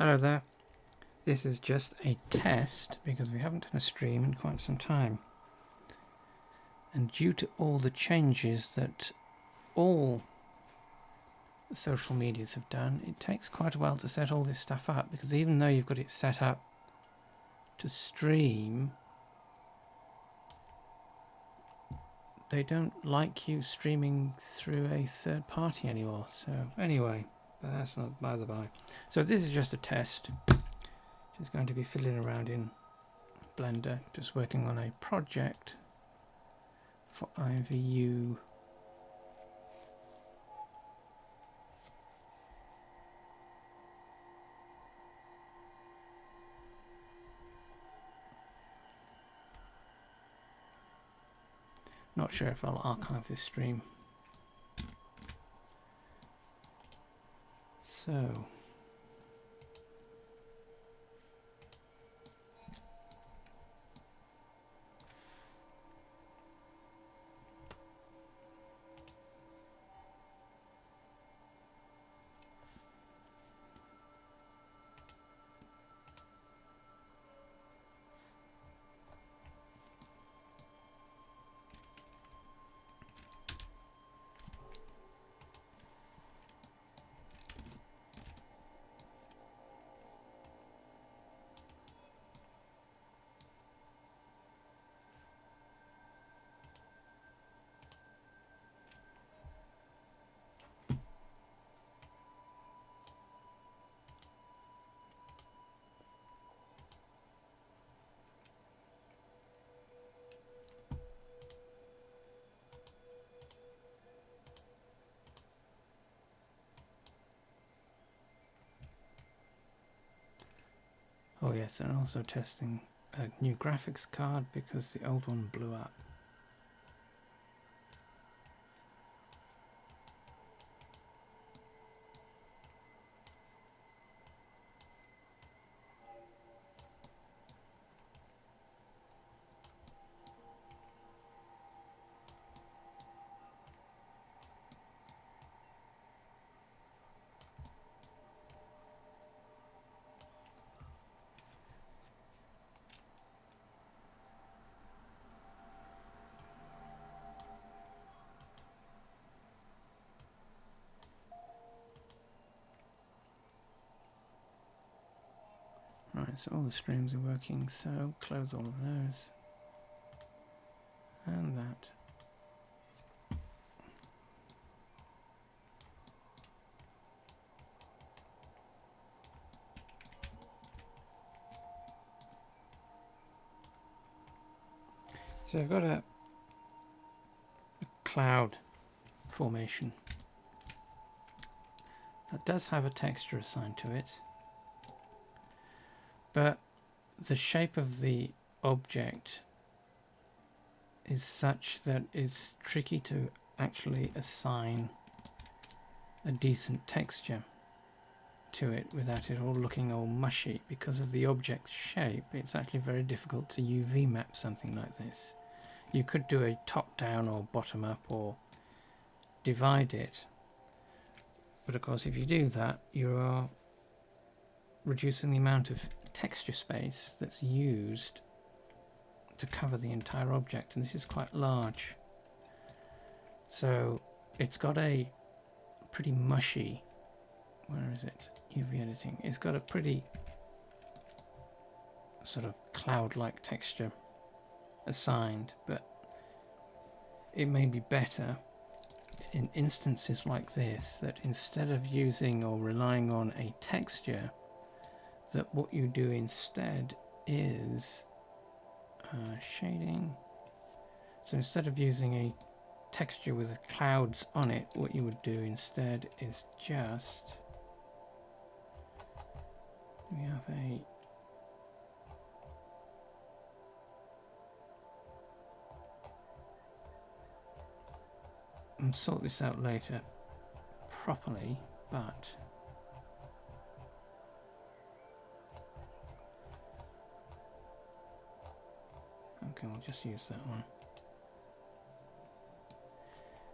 Hello there. This is just a test because we haven't done a stream in quite some time. And due to all the changes that all the social medias have done, it takes quite a while to set all this stuff up, because even though you've got it set up to stream, they don't like you streaming through a third party anymore. So anyway, but that's not by the by. So this is just a test. Just going to be fiddling around in Blender, just working on a project for IMVU. Not sure if I'll archive this stream. So oh yes, and also testing a new graphics card because the old one blew up. Right, so all the streams are working, so close all of those. And that. So I've got a cloud formation that does have a texture assigned to it, but the shape of the object is such that it's tricky to actually assign a decent texture to it without it all looking all mushy. Because of the object shape, it's actually very difficult to UV map something like this. You could do a top down or bottom up or divide it, but of course if you do that, you are reducing the amount of texture space that's used to cover the entire object, and this is quite large. So it's got a pretty mushy, where is it, UV editing, it's got a pretty sort of cloud-like texture assigned, but it may be better in instances like this that instead of using or relying on a texture, that what you do instead is shading. So instead of using a texture with clouds on it, what you would do instead is just, we have a and sort this out later properly, but okay, we'll just use that one.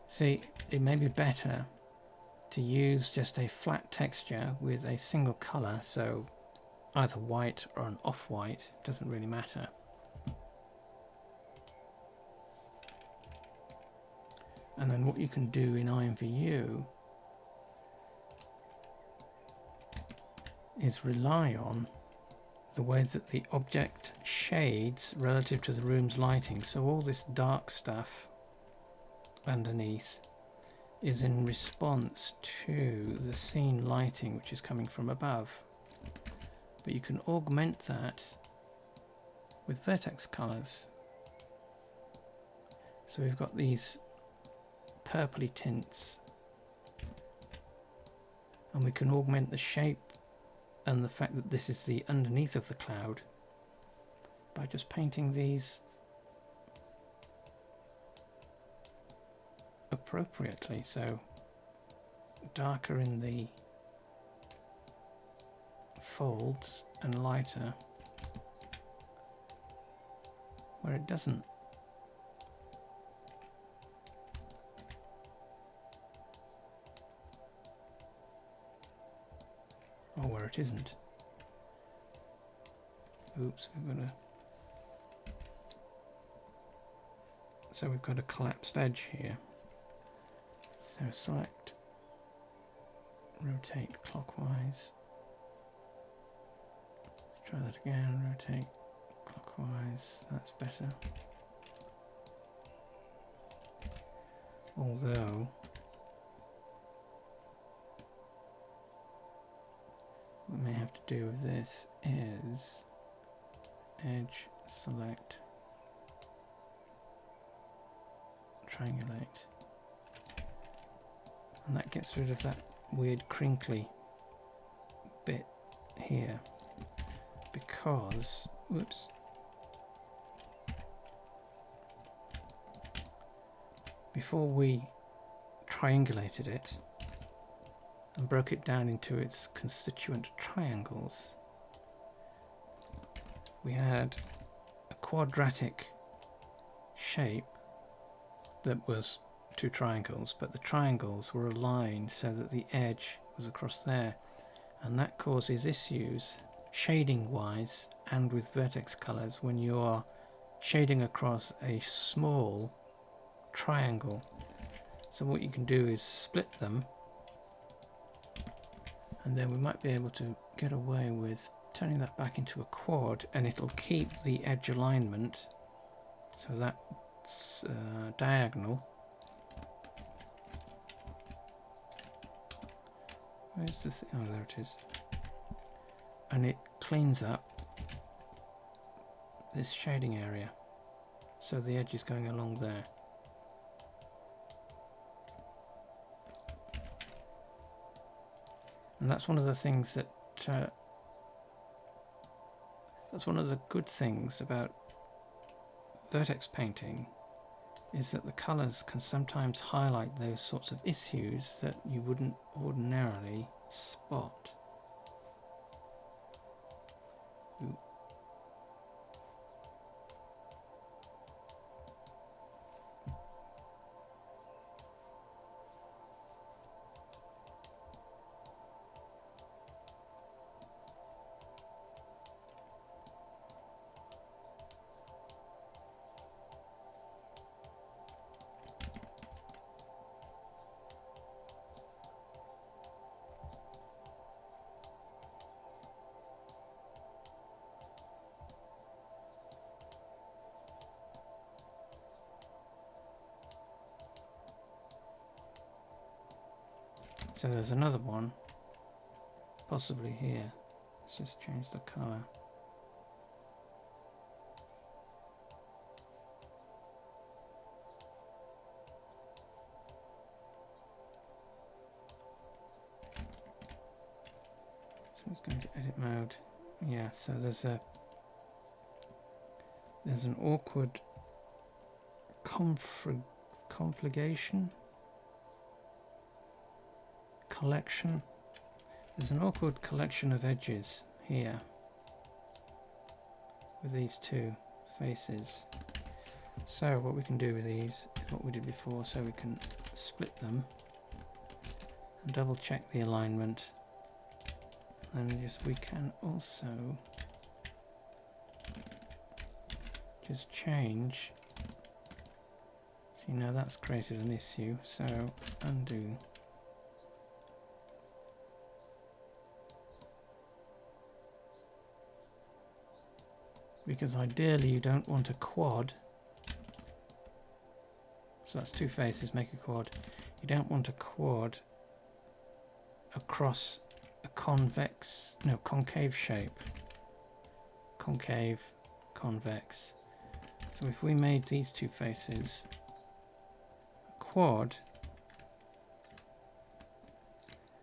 See, it may be better to use just a flat texture with a single color, so either white or an off-white, doesn't really matter. And then what you can do in IMVU is rely on the way that the object shades relative to the room's lighting. So all this dark stuff underneath is in response to the scene lighting which is coming from above. But you can augment that with vertex colors. So we've got these purpley tints, and we can augment the shape and the fact that this is the underneath of the cloud by just painting these appropriately. So darker in the folds and lighter where it doesn't. Or where it isn't. Oops, we've got a collapsed edge here. So select, rotate clockwise. Let's try that again, rotate clockwise, that's better. Although what we may have to do with this is edge, select, triangulate, and that gets rid of that weird crinkly bit here, because, whoops, before we triangulated it and broke it down into its constituent triangles, we had a quadratic shape that was two triangles, but the triangles were aligned so that the edge was across there, and that causes issues shading wise and with vertex colors when you are shading across a small triangle. So what you can do is split them, and then we might be able to get away with turning that back into a quad, and it'll keep the edge alignment so that's diagonal. Where's the thing? Oh, there it is. And it cleans up this shading area, so the edge is going along there. And that's one of the things that that's one of the good things about vertex painting, is that the colours can sometimes highlight those sorts of issues that you wouldn't ordinarily spot. Ooh. So there's another one, possibly here. Let's just change the colour. So it's going to edit mode. Yeah, so there's an awkward conflagration. Collection. There's an awkward collection of edges here with these two faces. So what we can do with these is what we did before, so we can split them and double check the alignment. And yes, we can also just change. See, now that's created an issue, so undo. Because ideally you don't want a quad. So that's two faces, make a quad. You don't want a quad across a concave shape. Concave, convex. So if we made these two faces a quad,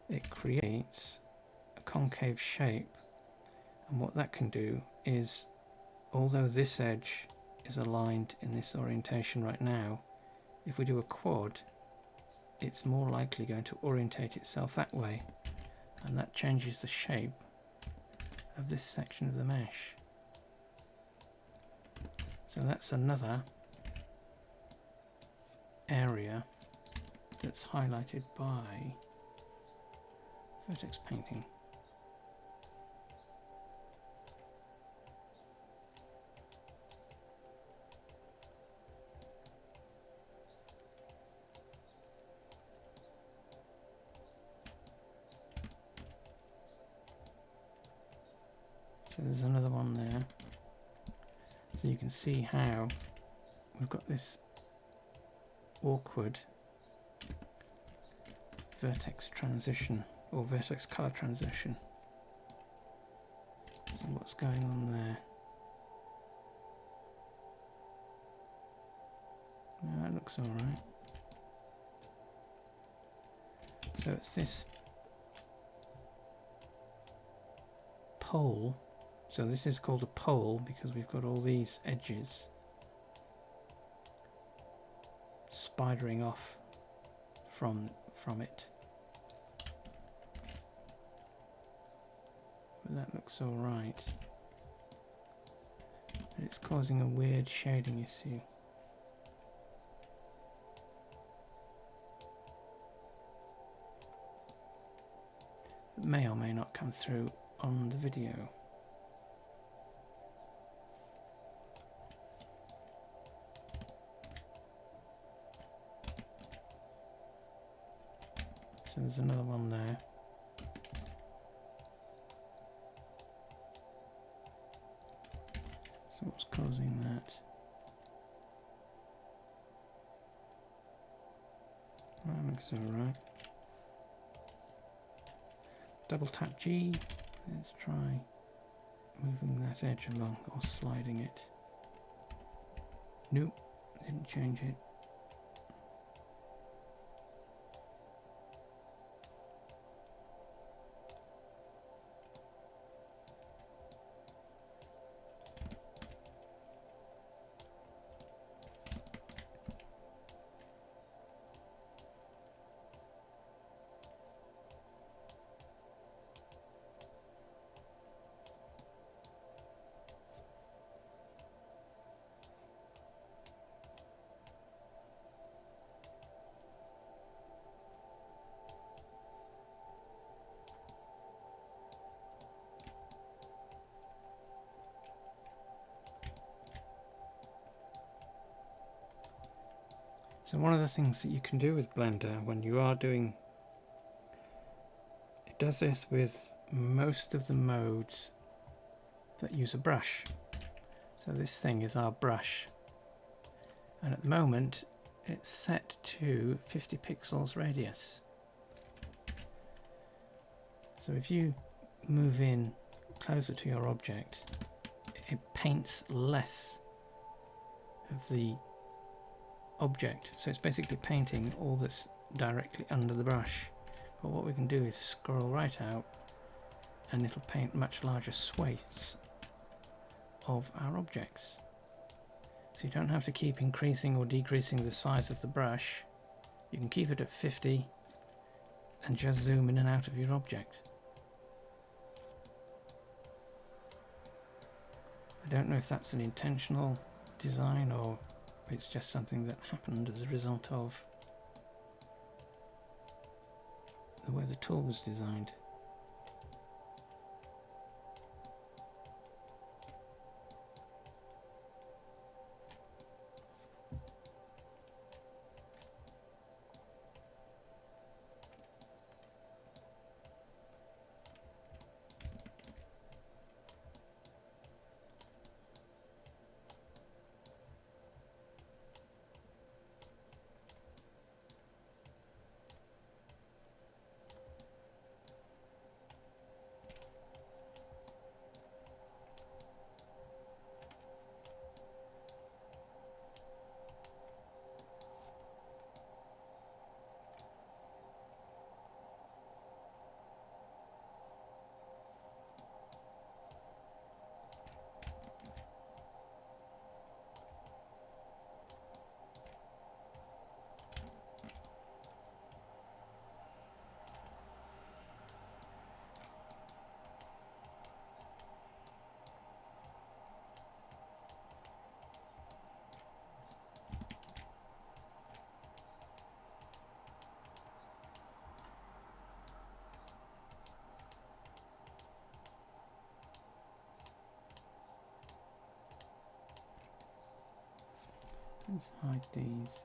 it creates a concave shape. And what that can do is, although this edge is aligned in this orientation right now, if we do a quad, it's more likely going to orientate itself that way, and that changes the shape of this section of the mesh. So that's another area that's highlighted by Vertex painting. So there's another one there. So you can see how we've got this awkward vertex transition, or vertex color transition. So what's going on there? No, that looks alright. So it's this pole. So this is called a pole because we've got all these edges spidering off from it. But that looks all right. But it's causing a weird shading issue. That may or may not come through on the video. So there's another one there. So what's causing that? That looks alright. Double tap G. Let's try moving that edge along or sliding it. Nope, didn't change it. So one of the things that you can do with Blender when you are doing, it does this with most of the modes that use a brush. So this thing is our brush, and at the moment it's set to 50 pixels radius. So if you move in closer to your object, it paints less of the object, so it's basically painting all that's directly under the brush. But what we can do is scroll right out and it'll paint much larger swathes of our objects. So you don't have to keep increasing or decreasing the size of the brush. You can keep it at 50 and just zoom in and out of your object. I don't know if that's an intentional design or it's just something that happened as a result of the way the tool was designed. Let's hide these.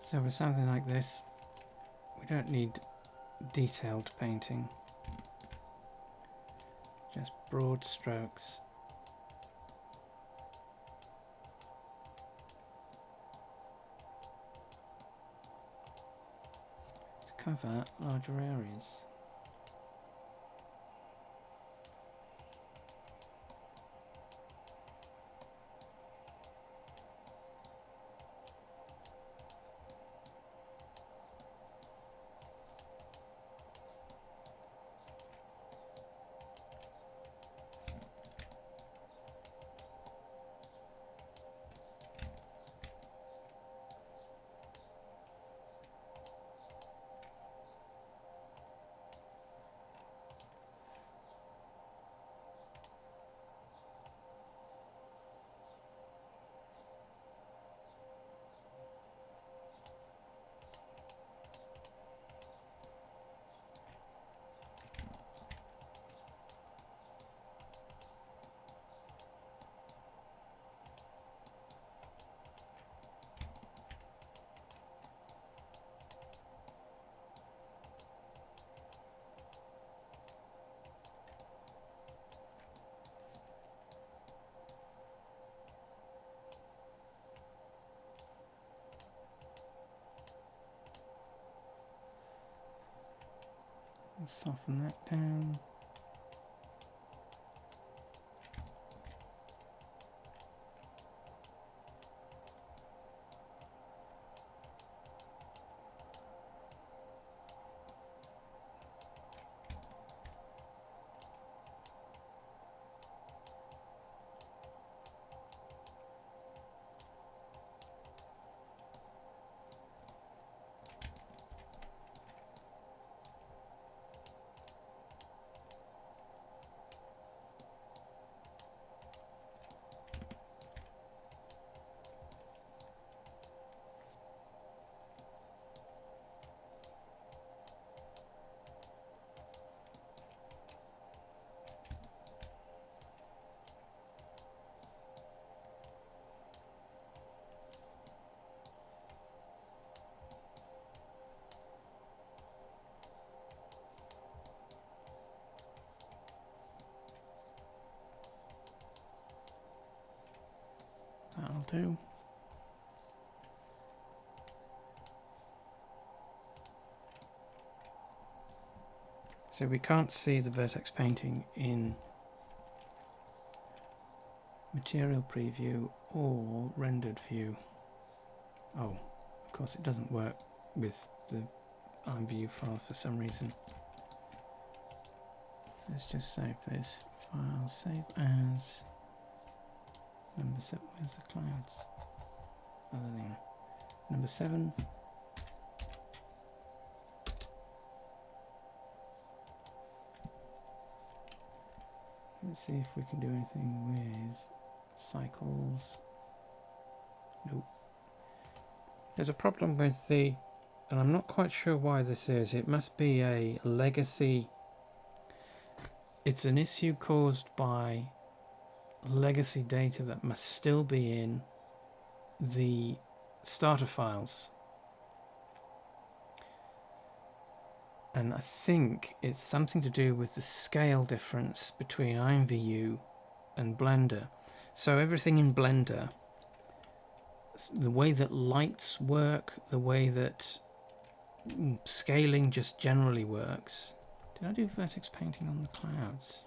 So with something like this, we don't need detailed painting, just broad strokes. To cover larger areas. Let's soften that down. That'll do. So we can't see the vertex painting in material preview or rendered view. Oh, of course it doesn't work with the IMVU files for some reason. Let's just save this file. Save as number 7. Where's the clouds? Other thing. Number 7. Let's see if we can do anything with cycles. Nope. There's a problem with the, and I'm not quite sure why this is. It must be a legacy. It's an issue caused by legacy data that must still be in the starter files. And I think it's something to do with the scale difference between IMVU and Blender. So everything in Blender, the way that lights work, the way that scaling just generally works. Did I do vertex painting on the clouds?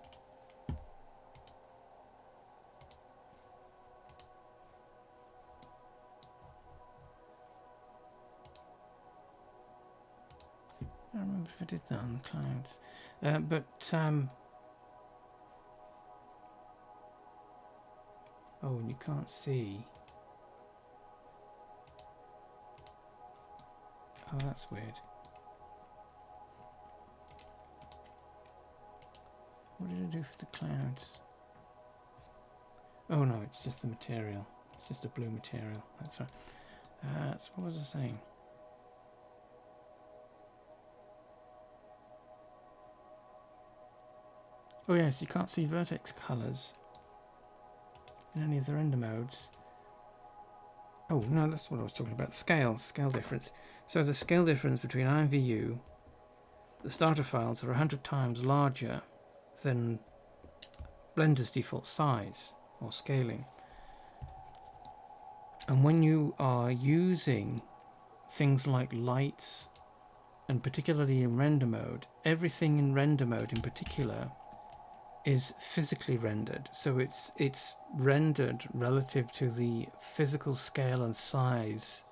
I don't remember if I did that on the clouds. Oh, and you can't see. Oh, that's weird. What did I do for the clouds? Oh no, it's just the material. It's just a blue material. That's right. So what was I saying? Oh yes, you can't see vertex colours in any of the render modes. Oh no, that's what I was talking about. Scale difference. So the scale difference between IMVU, the starter files are 100 times larger than Blender's default size or scaling. And when you are using things like lights, and particularly in render mode, everything in render mode in particular is physically rendered. So it's rendered relative to the physical scale and size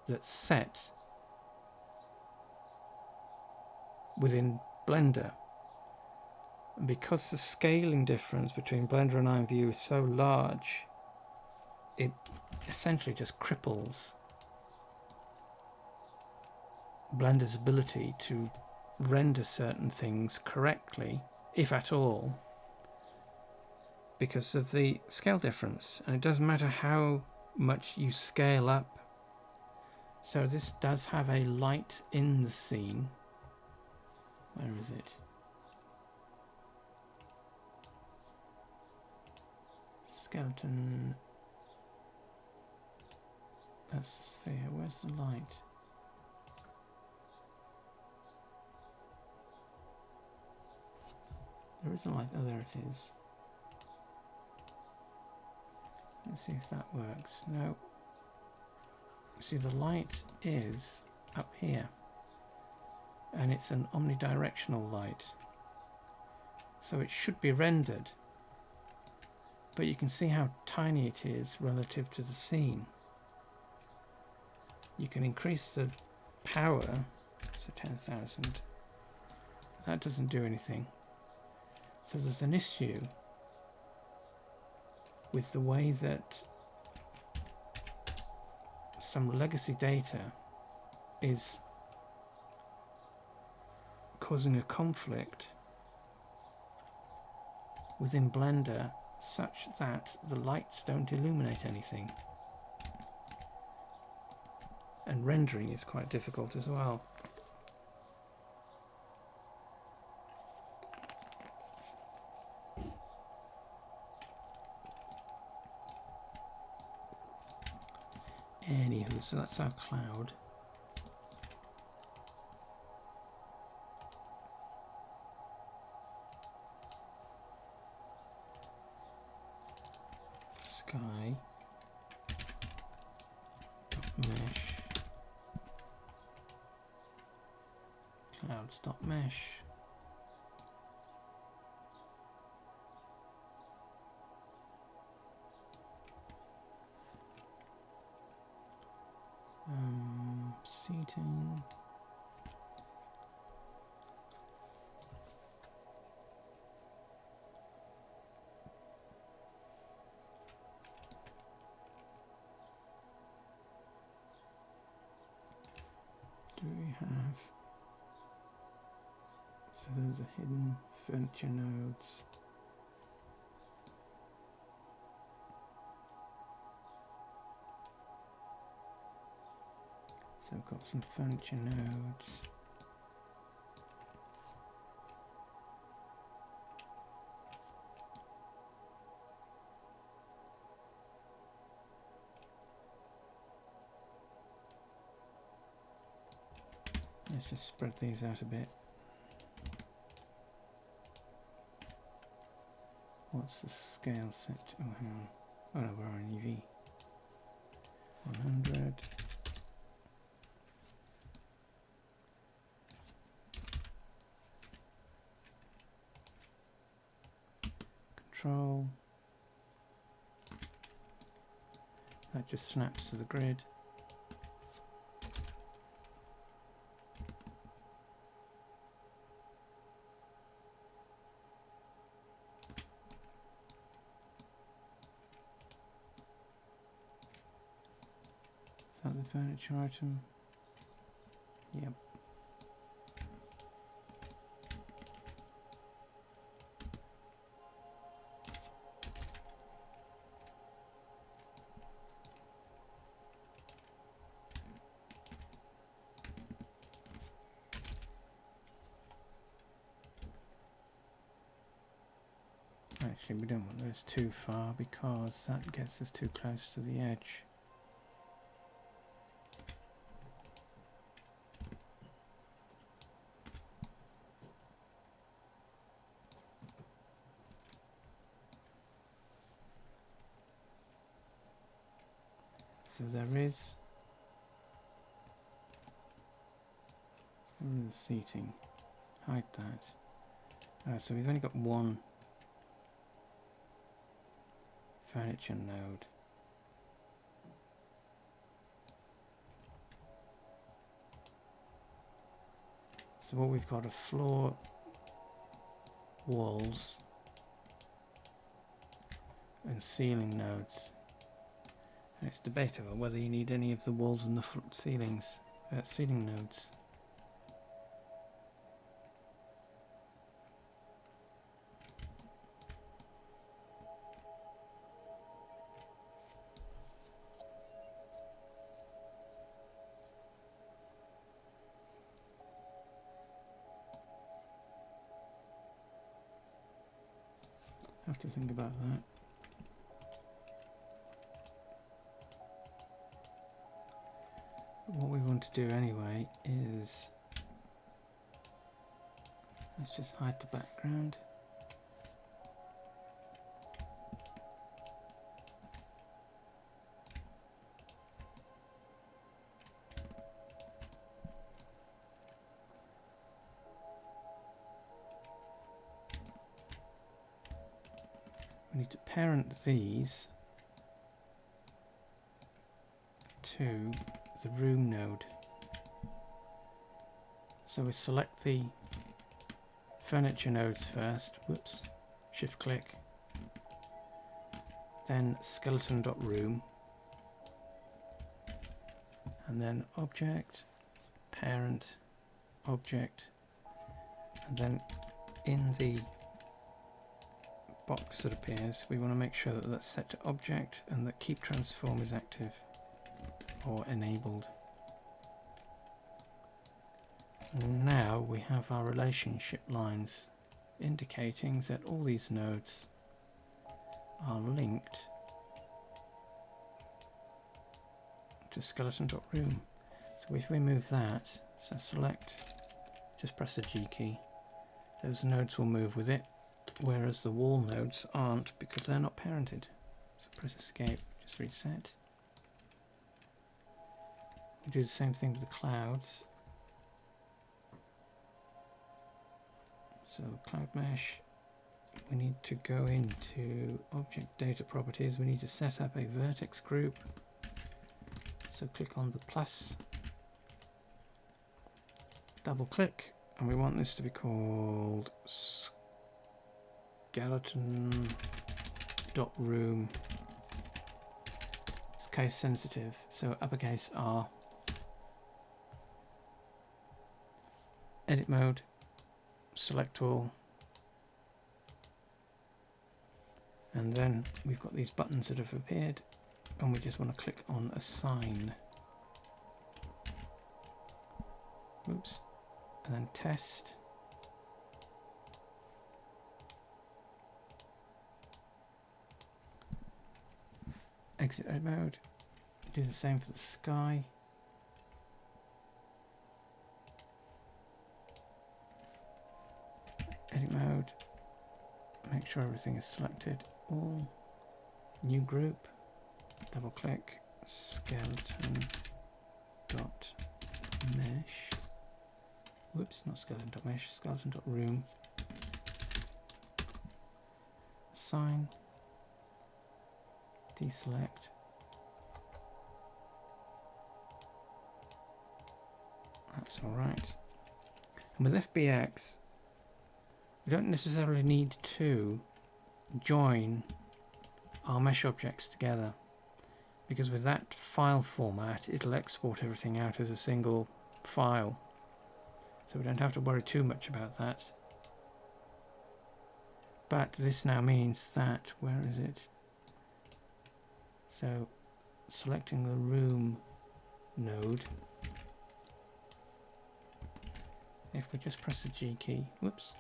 that's set within Blender. And because the scaling difference between Blender and IMVU is so large, it essentially just cripples Blender's ability to render certain things correctly, if at all, because of the scale difference. And it doesn't matter how much you scale up. So this does have a light in the scene. Where is it? Skeleton. That's the sphere. Where's the light? There is a light. Oh, there it is. Let's see if that works. No. See, the light is up here. And it's an omnidirectional light. So it should be rendered. But you can see how tiny it is relative to the scene. You can increase the power, so 10,000. That doesn't do anything. So there's an issue with the way that some legacy data is causing a conflict within Blender such that the lights don't illuminate anything. And rendering is quite difficult as well. Anywho, so that's our cloud. Sky. Mesh. Clouds.mesh. Seating. Do we have? So those are hidden furniture nodes. So we've got some furniture nodes. Let's just spread these out a bit. What's the scale set? Oh, hang on. Oh no, we're on EV. 100. Control. That just snaps to the grid. that the furniture item? Yep. Actually, we don't want those too far because that gets us too close to the edge. So there is the seating. Hide that. So we've only got one furniture node. So what we've got are floor, walls, and ceiling nodes. And it's debatable whether you need any of the walls and the ceiling nodes. Have to think about that. What we want to do anyway is, let's just hide the background. We need to parent these to the room node. So we select the furniture nodes first, whoops, shift click, then skeleton.room, and then object, parent, object, and then in the box that appears, we want to make sure that that's set to object and that keep transform is active or enabled. And now we have our relationship lines indicating that all these nodes are linked to skeleton.room. So if we move that, so select, just press the G key, those nodes will move with it, whereas the wall nodes aren't because they're not parented. So press escape, just reset. We do the same thing with the clouds. So cloud mesh, we need to go into object data properties. We need to set up a vertex group. So click on the plus, double click, and we want this to be called skeleton.room. It's case sensitive, so uppercase R. Edit mode, select all, and then we've got these buttons that have appeared, and we just want to click on assign. Oops, and then test. Exit edit mode, do the same for the sky. Edit mode, make sure everything is selected, all, new group, double click, skeleton.mesh, whoops, not skeleton.mesh, skeleton.room, assign, deselect, that's alright. And with FBX, we don't necessarily need to join our mesh objects together. because with that file format it'll export everything out as a single file, so we don't have to worry too much about that. But this now means that, where is it? So selecting the room node, if we just press the G key, whoops,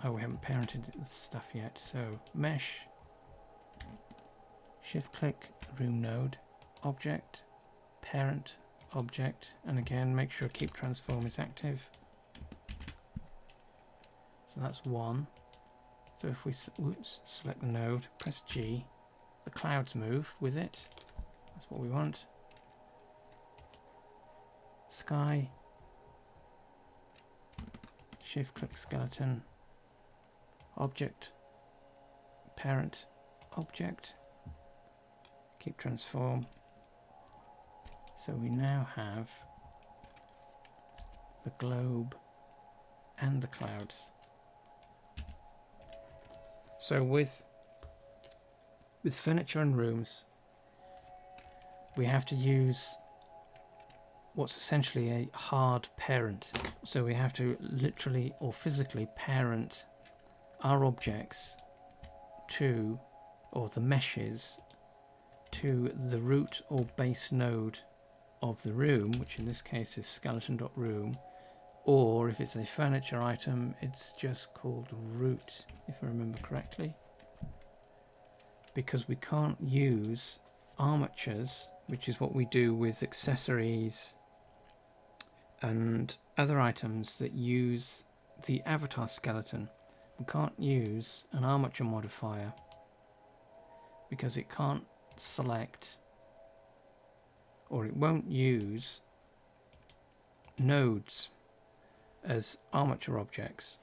oh, we haven't parented the stuff yet, so mesh, shift click room node, object, parent, object, and again make sure keep transform is active. So that's one. So if we select the node, press G, the clouds move with it. That's what we want. Sky, shift click skeleton, object, parent, object, keep transform. So we now have the globe and the clouds. So with furniture and rooms, we have to use what's essentially a hard parent. So we have to literally or physically parent our objects to, or the meshes, to the root or base node of the room, which in this case is skeleton.room, or if it's a furniture item, it's just called root, if I remember correctly. Because we can't use armatures, which is what we do with accessories and other items that use the avatar skeleton. We can't use an armature modifier because it can't select, or it won't use nodes as armature objects.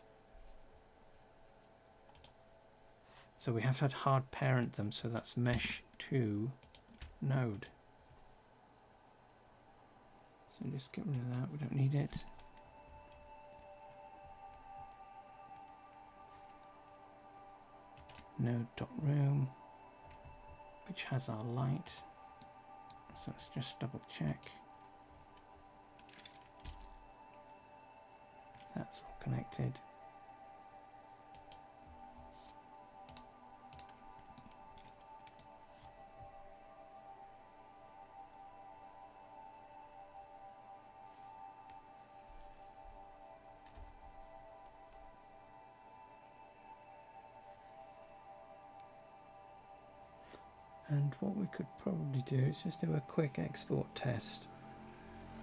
So we have to hard parent them, so that's mesh to node. So just get rid of that, we don't need it. Node.room, which has our light. So let's just double check. That's all connected. And what we could probably do is just do a quick export test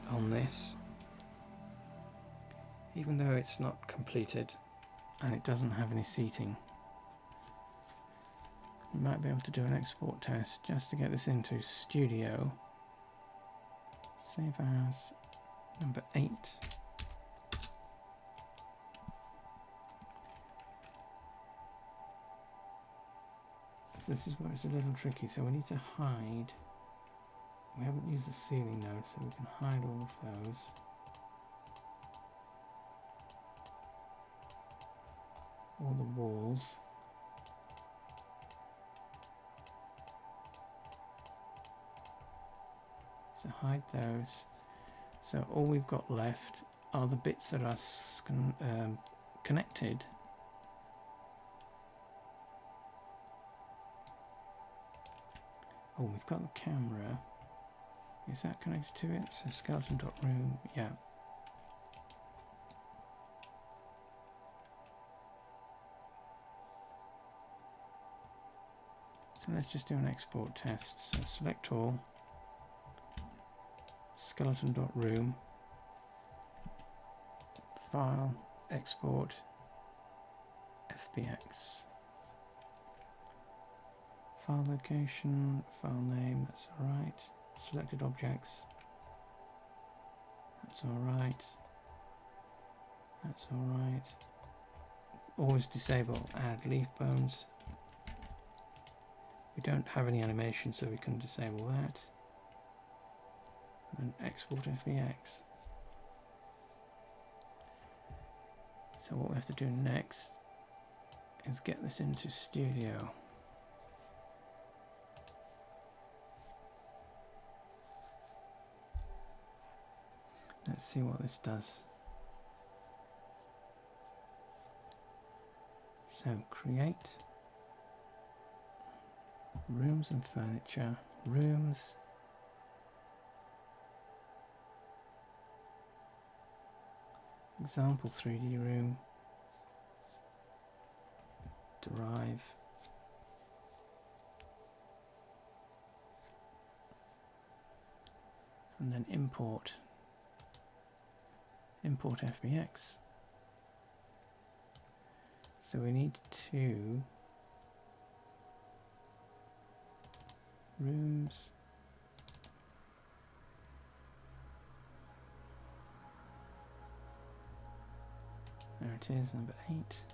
on this, even though it's not completed and it doesn't have any seating. We might be able to do an export test just to get this into Studio. Save as number 8. So this is where it's a little tricky, so we need to hide. We haven't used the ceiling node, so we can hide all of those. All the walls. So hide those. So all we've got left are the bits that are connected. Oh, we've got the camera. Is that connected to it? So skeleton.room, yeah. So let's just do an export test. So select all, skeleton.room, file, export, FBX. File location, file name, that's alright. Selected objects, that's alright. That's alright. Always disable add leaf bones. We don't have any animation, so we can disable that. And export FBX. So what we have to do next is get this into Studio. Let's see what this does. So create rooms and furniture, rooms, example 3D room, derive, and then import FBX. So we need to rooms, there it is, number 8.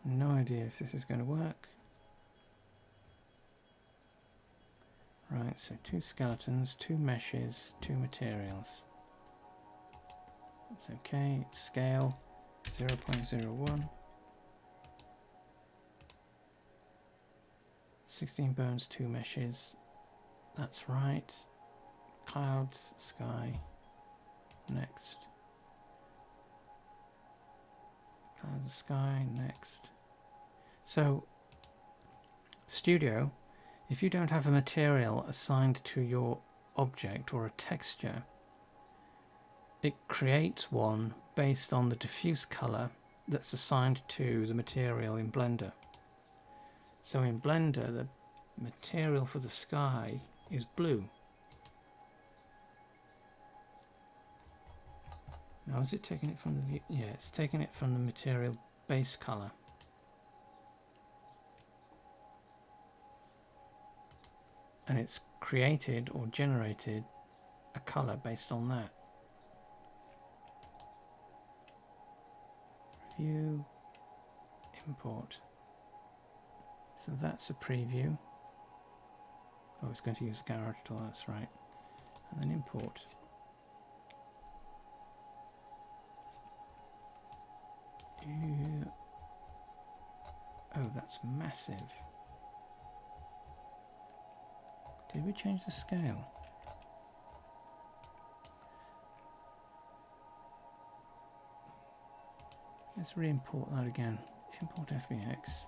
No idea if this is going to work. Right, so 2 skeletons, 2 meshes, 2 materials. That's okay. Scale 0.01. 16 bones, 2 meshes. That's right. Clouds, sky. Next. Clouds, sky. Next. So, Studio, if you don't have a material assigned to your object or a texture, it creates one based on the diffuse color that's assigned to the material in Blender. So in Blender, the material for the sky is blue. Now is it taking it from the view? Yeah, it's taking it from the material base color. And it's created or generated a color based on that. View, import. So that's a preview. Oh, it's going to use the garage tool, that's right. And then import. Oh, that's massive. Did we change the scale? Let's re-import that again. Import FBX.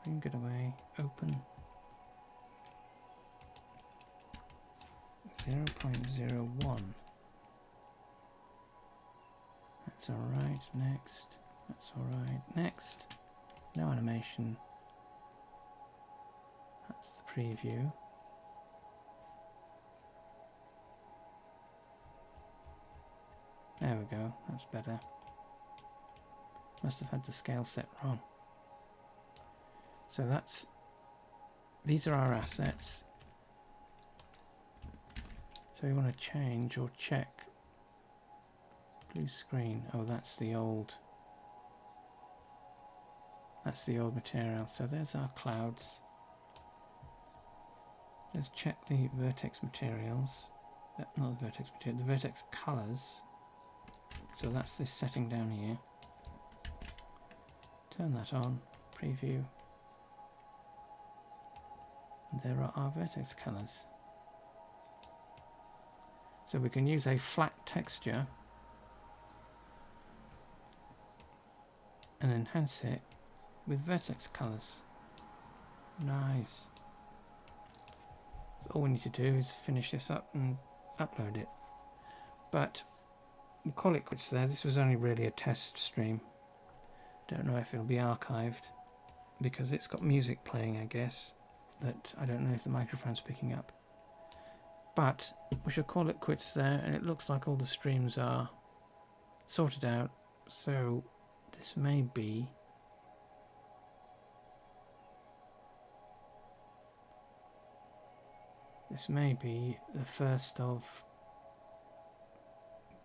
Bring it away. Open. 0.01. That's alright. Next. That's alright. Next. No animation. That's the preview. There we go. That's better. Must have had the scale set wrong. So that's, these are our assets. So we want to change or check blue screen. Oh, that's the old material. So there's our clouds. Let's check the vertex materials. Not the vertex material, the vertex colors. So that's this setting down here. Turn that on, preview. And there are our vertex colors. So we can use a flat texture and enhance it with vertex colors. Nice. So all we need to do is finish this up and upload it. But we'll call it quits there. This was only really a test stream. Don't know if it'll be archived because it's got music playing, I guess, that I don't know if the microphone's picking up. But we should call it quits there, and it looks like all the streams are sorted out. So this may be the first of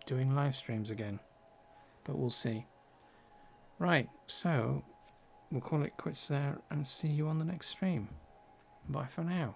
doing live streams again, but we'll see. Right, so we'll call it quits there and see you on the next stream. Bye for now.